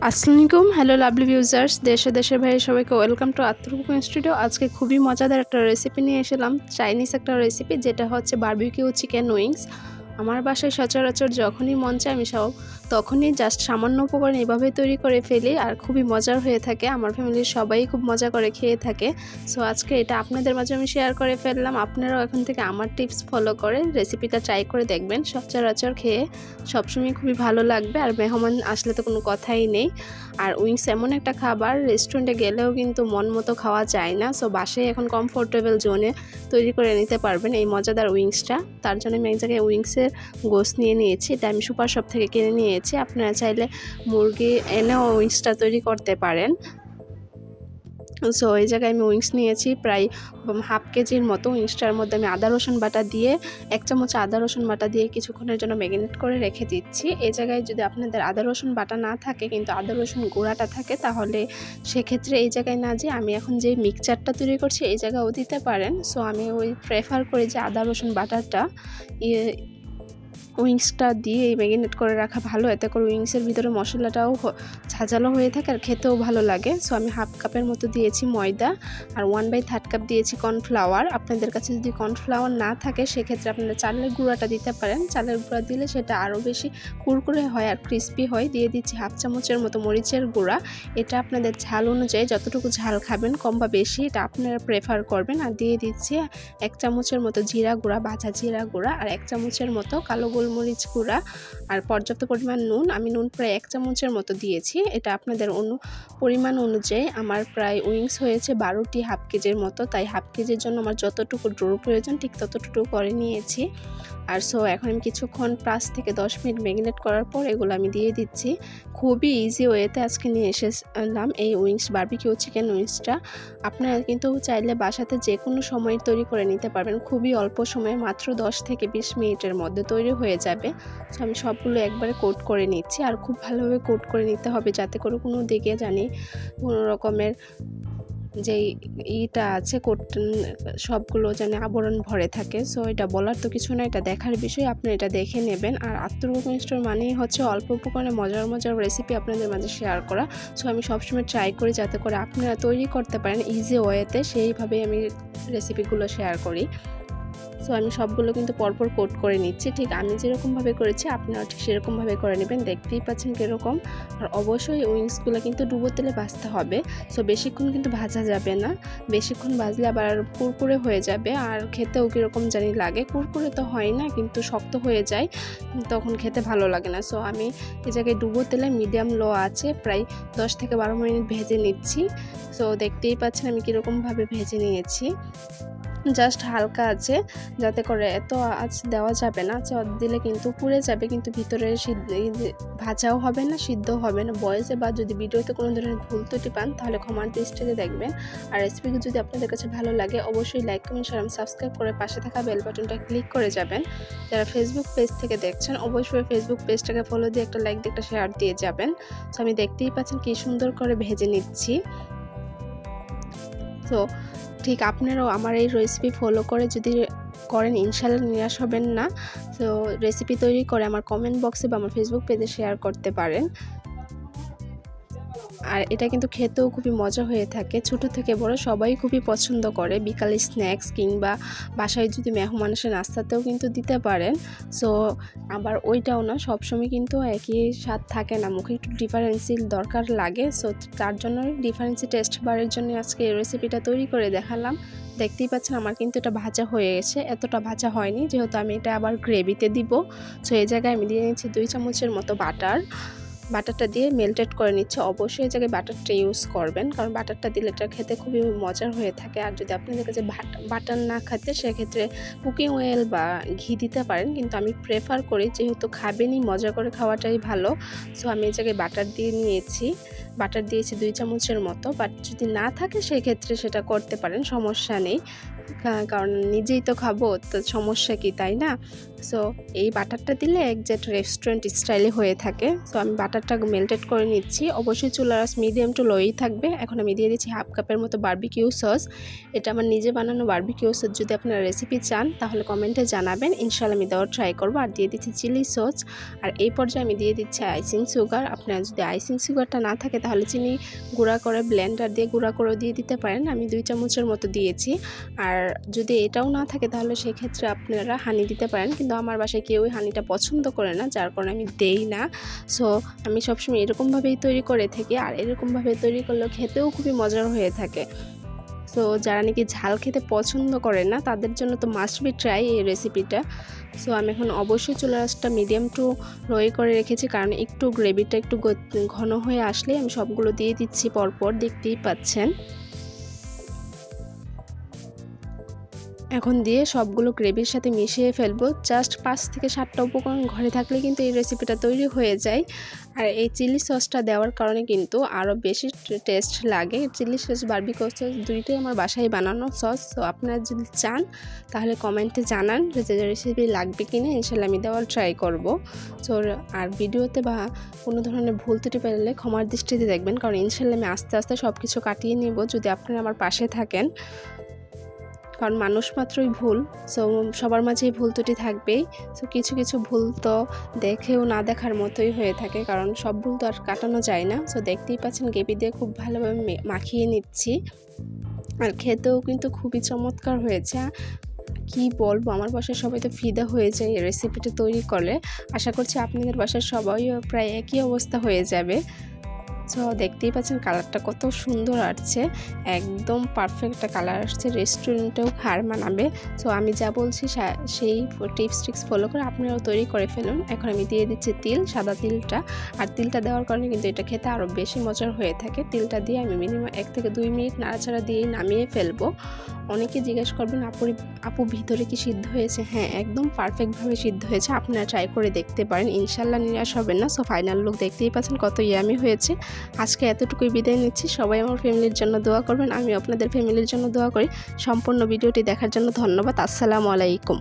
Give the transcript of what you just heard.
আসসালামু আলাইকুম hello lovely ভিউজার্স দেশের ভাই সবাইকে ওয়েলকাম টু আত্মর কুকিং স্টুডিও। আজকে খুবই মজাদার একটা রেসিপি নিয়ে এসেলাম, চাইনিজ একটা রেসিপি যেটা হচ্ছে বারবিকিউ চিকেন উইংস। আমার বাসায় সচরাচর যখনই মন চায় আমি তখনই জাস্ট সামান্য উপকরণ এভাবে তৈরি করে ফেলি আর খুবই মজার হয়ে থাকে। আমার ফ্যামিলির সবাই খুব মজা করে খেয়ে থাকে। সো আজকে এটা আপনাদের মাঝে আমি শেয়ার করে ফেললাম। আপনারাও এখন থেকে আমার টিপস ফলো করে রেসিপিটা ট্রাই করে দেখবেন। সচরাচর খেয়ে সবসময় খুবই ভালো লাগবে আর মেহমান আসলে তো কোনো কথাই নেই। আর উইংস এমন একটা খাবার রেস্টুরেন্টে গেলেও কিন্তু মন মতো খাওয়া যায় না। সো বাসায় এখন কমফোর্টেবল জোনে তৈরি করে নিতে পারবেন এই মজাদার উইংসটা। তার জন্য আমি এক জায়গায় উইংসের গোশত নিয়ে নিয়েছি, এটা আমি সুপার শপ থেকে কিনে নিয়েছি। আপনারা চাইলে মুরগি এনেও উইংসটা তৈরি করতে পারেন। সো এই জায়গায় আমি উইংস নিয়েছি প্রায় হাফ কেজির মতো। উইংসটার মধ্যে আমি আদা রসুন বাটা দিয়ে 1 চামচ আদা রসুন বাটা দিয়ে কিছুক্ষণের জন্য ম্যারিনেট করে রেখে দিচ্ছি। এই জায়গায় যদি আপনাদের আদা রসুন বাটা না থাকে কিন্তু আদা রসুন গুঁড়াটা থাকে তাহলে সেক্ষেত্রে এই জায়গায় না যে আমি এখন যে মিক্সচারটা তৈরি করছি এই জায়গায়ও দিতে পারেন। সো আমি প্রেফার করি যে আদা রসুন বাটাটা উইংসটা দিয়ে ম্যারিনেট করে রাখা ভালো, এতে করে উইংসের ভিতরে মশলাটাও ঝাঁঝালো হয়ে থাকে আর খেতেও ভালো লাগে। সো আমি হাফ কাপের মতো দিয়েছি ময়দা আর 1/3 কাপ দিয়েছি কর্নফ্লাওয়ার। আপনাদের কাছে যদি কর্নফ্লাওয়ার না থাকে সেক্ষেত্রে আপনারা চালের গুঁড়াটা দিতে পারেন। চালের গুঁড়া দিলে সেটা আরও বেশি কুরকুরে হয় আর ক্রিস্পি হয়। দিয়ে দিচ্ছি হাফ চামচের মতো মরিচের গুঁড়া। এটা আপনাদের ঝাল অনুযায়ী যতটুকু ঝাল খাবেন কম বা বেশি এটা আপনারা প্রেফার করবেন। আর দিয়ে দিচ্ছি 1 চামচের মতো জিরা গুঁড়া, ভাজা জিরা গুঁড়া আর 1 চামচের মতো কালো গোলমরিচ গুঁড়া আর পর্যাপ্ত পরিমাণ নুন। আমি নুন প্রায় 1 চামচের মতো দিয়েছি। এটা আপনাদের পরিমাণ অনুযায়ী। আমার প্রায় উইংস হয়েছে 12টি হাফ কেজির মতো, তাই হাফ কেজির জন্য আমার যতটুকু ডো প্রয়োজন ঠিক ততটুকু করে নিয়েছি। আর সো এখন আমি কিছুক্ষণ 5 থেকে 10 মিনিট ম্যারিনেট করার পর এগুলো আমি দিয়ে দিচ্ছি। খুবই ইজি ওয়েতে আজকে নিয়ে এসেলাম এই উইংস বারবিকিউ চিকেন উইংসটা। আপনারা কিন্তু চাইলে বাসাতে যে কোনো সময় তৈরি করে নিতে পারবেন, খুবই অল্প সময়ে মাত্র 10 থেকে 20 মিনিটের মধ্যে তৈরি হয়ে যাবে। সো আমি সবগুলো একবারে কোট করে নিচ্ছি আর খুব ভালোভাবে কোট করে নিতে হবে যাতে করে কোনো দিকে জানি কোনো রকমের যে ইটা আছে সবগুলো যেন আবরণ ভরে থাকে। সো এটা বলার তো কিছু না, এটা দেখার বিষয়, আপনি এটা দেখে নেবেন। আর আত্মর কুকিং স্টোর মানেই হচ্ছে অল্প উপকরণে মজার রেসিপি আপনাদের মাঝে শেয়ার করা। সো আমি সবসময় ট্রাই করি যাতে করে আপনারা তৈরি করতে পারেন ইজি ওয়েতে, সেইভাবেই আমি রেসিপিগুলো শেয়ার করি। সো আমি সবগুলো কিন্তু পরপর কোট করে নিচ্ছি, ঠিক আমি যেরকমভাবে করেছি আপনারা ঠিক সেরকমভাবে করে নেবেন। দেখতেই পাচ্ছেন কীরকম। আর অবশ্যই উইংসগুলো কিন্তু ডুবো তেলে ভাজতে হবে। সো বেশিক্ষণ কিন্তু ভাজা যাবে না, বেশিক্ষণ ভাজলে আবার কুরকুরে হয়ে যাবে আর খেতেও কীরকম জানি লাগে। কুরকুরে তো হয় না কিন্তু শক্ত হয়ে যায়, তখন খেতে ভালো লাগে না। সো আমি এই জায়গায় ডুবো তেলে মিডিয়াম লো আছে প্রায় 10 থেকে 12 মিনিট ভেজে নিচ্ছি। সো দেখতেই পাচ্ছেন আমি কীরকমভাবে ভেজে নিয়েছি। জাস্ট হালকা আছে, যাতে করে এত আঁচ দেওয়া যাবে না, আঁচ দিলে কিন্তু পুড়ে যাবে, কিন্তু ভিতরে ভাজাও হবে না, সিদ্ধও হবে না। বয়েসে বা যদি ভিডিওতে কোনো ধরনের ভুল ত্রুটি পান তাহলে ক্ষমার দৃষ্টিতে দেখবেন। আর রেসিপিগুলো যদি আপনাদের কাছে ভালো লাগে অবশ্যই লাইক কমেন্ট শেয়ার সাবস্ক্রাইব করে পাশে থাকা বেল বাটনটা ক্লিক করে যাবেন। যারা ফেসবুক পেজ থেকে দেখছেন অবশ্যই ফেসবুক পেজটাকে ফলো দিয়ে একটা লাইক দিয়ে একটা শেয়ার দিয়ে যাবেন। তো আমি দেখতেই পাচ্ছেন কি সুন্দর করে ভেজে নিচ্ছি। তো ঠিক আপনারাও আমার এই রেসিপি ফলো করে যদি করেন ইনশাল্লাহ নিরাশ হবেন না। তো রেসিপি তৈরি করে আমার কমেন্ট বক্সে বা আমার ফেসবুক পেজে শেয়ার করতে পারেন। আর এটা কিন্তু খেতেও খুবই মজা হয়ে থাকে, ছোট থেকে বড় সবাই খুবই পছন্দ করে। বিকালে স্ন্যাক্স কিংবা বাসায় যদি মেহমান আসে নাস্তাতেও কিন্তু দিতে পারেন। সো আবার ওইটাও না সবসময় কিন্তু একই স্বাদ থাকে না, মুখে একটু ডিফারেন্সি দরকার লাগে। সো তার জন্য ডিফারেন্সি টেস্ট বারের জন্য আজকে এই রেসিপিটা তৈরি করে দেখালাম। দেখতেই পাচ্ছেন আমার কিন্তু এটা ভাজা হয়ে গেছে, এতটা ভাজা হয়নি যেহেতু আমি এটা আবার গ্রেভিতে দিব। সো এই জায়গায় আমি দিয়ে নিচ্ছি 2 চামচের মতো বাটারটা দিয়ে মেল্টেড করে নিচ্ছে। অবশ্যই এই জায়গায় বাটারটা ইউজ করবেন, কারণ বাটারটা দিলে এটা খেতে খুবই মজার হয়ে থাকে। আর যদি আপনাদের কাছে বাটার না খাতে সেক্ষেত্রে কুকিং অয়েল বা ঘি দিতে পারেন, কিন্তু আমি প্রেফার করি যেহেতু খাবেনই মজা করে খাওয়াটাই ভালো। সো আমি এই জায়গায় বাটার দিয়েছি 2 চামচের মতো। বাট যদি না থাকে সেক্ষেত্রে সেটা করতে পারেন, সমস্যা নেই, কারণ নিজেই তো খাবো, তো সমস্যা কি, তাই না? সো এই বাটারটা দিলে একজ্যাক্ট রেস্টুরেন্ট স্টাইলে হয়ে থাকে। সো আমি বাটারটা মেল্টেড করে নিচ্ছি। অবশ্যই চুলার আঁচ মিডিয়াম টু লোই থাকবে। এখন আমি দিয়ে দিচ্ছি হাফ কাপের মতো বারবিকিউ সস। এটা আমার নিজে বানানো বারবিকিউ সস। যদি আপনারা রেসিপি চান তাহলে কমেন্টে জানাবেন, ইনশাআল্লাহ আমি দেওয়ার ট্রাই করবো। আর দিয়ে দিচ্ছি চিলি সস। আর এই পর্যায়ে আমি দিয়ে দিচ্ছি আইসিং সুগার। আপনারা যদি আইসিং সুগারটা না থাকে তাহলে চিনি গুঁড়া করে ব্লেন্ডার দিয়ে গুঁড়া করেও দিয়ে দিতে পারেন। আমি 2 চামচের মতো দিয়েছি। আর যদি এটাও না থাকে তাহলে সেক্ষেত্রে আপনারা হানি দিতে পারেন, কিন্তু আমার বাসায় কেউই হানিটা পছন্দ করে না, যার কারণে আমি দেই না। সো আমি সবসময় এরকমভাবেই তৈরি করে থাকি। আর এরকমভাবে তৈরি করলেও খেতেও খুবই মজার হয়ে থাকে। সো যারা নাকি ঝাল খেতে পছন্দ করে না তাদের জন্য তো মাস্ট বি ট্রাই এই রেসিপিটা। সো আমি এখন অবশ্যই চুলার আঁচটা মিডিয়াম টু লোয়ে করে রেখেছি, কারণ একটু গ্রেভিটা একটু ঘন হয়ে আসলে আমি সবগুলো দিয়ে দিচ্ছি পরপর, দেখতেই পাচ্ছেন। এখন দিয়ে সবগুলো গ্রেভির সাথে মিশিয়ে ফেলবো। জাস্ট 5 থেকে 7টা উপকরণ ঘরে থাকলে কিন্তু এই রেসিপিটা তৈরি হয়ে যায়। আর এই চিলি সসটা দেওয়ার কারণে কিন্তু আরও বেশি টেস্ট লাগে। চিলি সস বারবিকিউ সস দুইটাই আমার বাসায় বানানো সস। তো আপনারা যদি চান তাহলে কমেন্টে জানান যে রেসিপি লাগবে কিনা, ইনশাআল্লাহ আমি দেওয়ার ট্রাই করব। সো আর ভিডিওতে বা কোনো ধরনের ভুল ত্রুটি পেলে ক্ষমার দৃষ্টিতে দেখবেন, কারণ ইনশাআল্লাহ আমি আস্তে আস্তে সব কিছু কাটিয়ে নেব যদি আপনারা আমার পাশে থাকেন, কারণ মানুষ মাত্রই ভুল। সো সবার মাঝেই ভুল ত্রুটি থাকবেই। সো কিছু কিছু ভুল তো দেখেও না দেখার মতোই হয়ে থাকে, কারণ সব ভুল তো আর কাটানো যায় না। সো দেখতেই পাচ্ছেন গ্রেভি দিয়ে খুব ভালোভাবে মাখিয়ে নিচ্ছি। আর খেতেও কিন্তু খুবই চমৎকার হয়েছে। কি বলবো, আমার বাসায় সবাই তো ফিদা হয়ে যায় এই রেসিপিটা তৈরি করলে। আশা করছি আপনাদের বাসায় সবাইও প্রায় একই অবস্থা হয়ে যাবে। সো দেখতেই পাচ্ছেন কালারটা কত সুন্দর আসছে, একদম পারফেক্ট একটা কালার আসছে, রেস্টুরেন্টেও হার মানাবে। সো আমি যা বলছি সেই টিপস ট্রিক্স ফলো করে আপনারাও তৈরি করে ফেলুন। এখন আমি দিয়ে দিচ্ছি তিল, সাদা তিলটা। আর তিলটা দেওয়ার কারণে কিন্তু এটা খেতে আরও বেশি মজার হয়ে থাকে। তিলটা দিয়ে আমি মিনিমাম 1 থেকে 2 মিনিট নাড়াচাড়া দিয়েই নামিয়ে ফেলবো। অনেকে জিজ্ঞেস করবেন আপু ভিতরে কি সিদ্ধ হয়েছে? হ্যাঁ, একদম পারফেক্টভাবে সিদ্ধ হয়েছে। আপনারা ট্রাই করে দেখতে পারেন, ইনশাআল্লাহ নিরাশ হবেন না। সো ফাইনাল লুক দেখতেই পাচ্ছেন কত ইয়ামি হয়েছে। আজকে এতটুকুই বিদায় নিচ্ছি। সবাই আমার ফ্যামিলির জন্য দোয়া করবেন, আমি আপনাদের ফ্যামিলির জন্য দোয়া করি। সম্পূর্ণ ভিডিওটি দেখার জন্য ধন্যবাদ। আসসালামু আলাইকুম।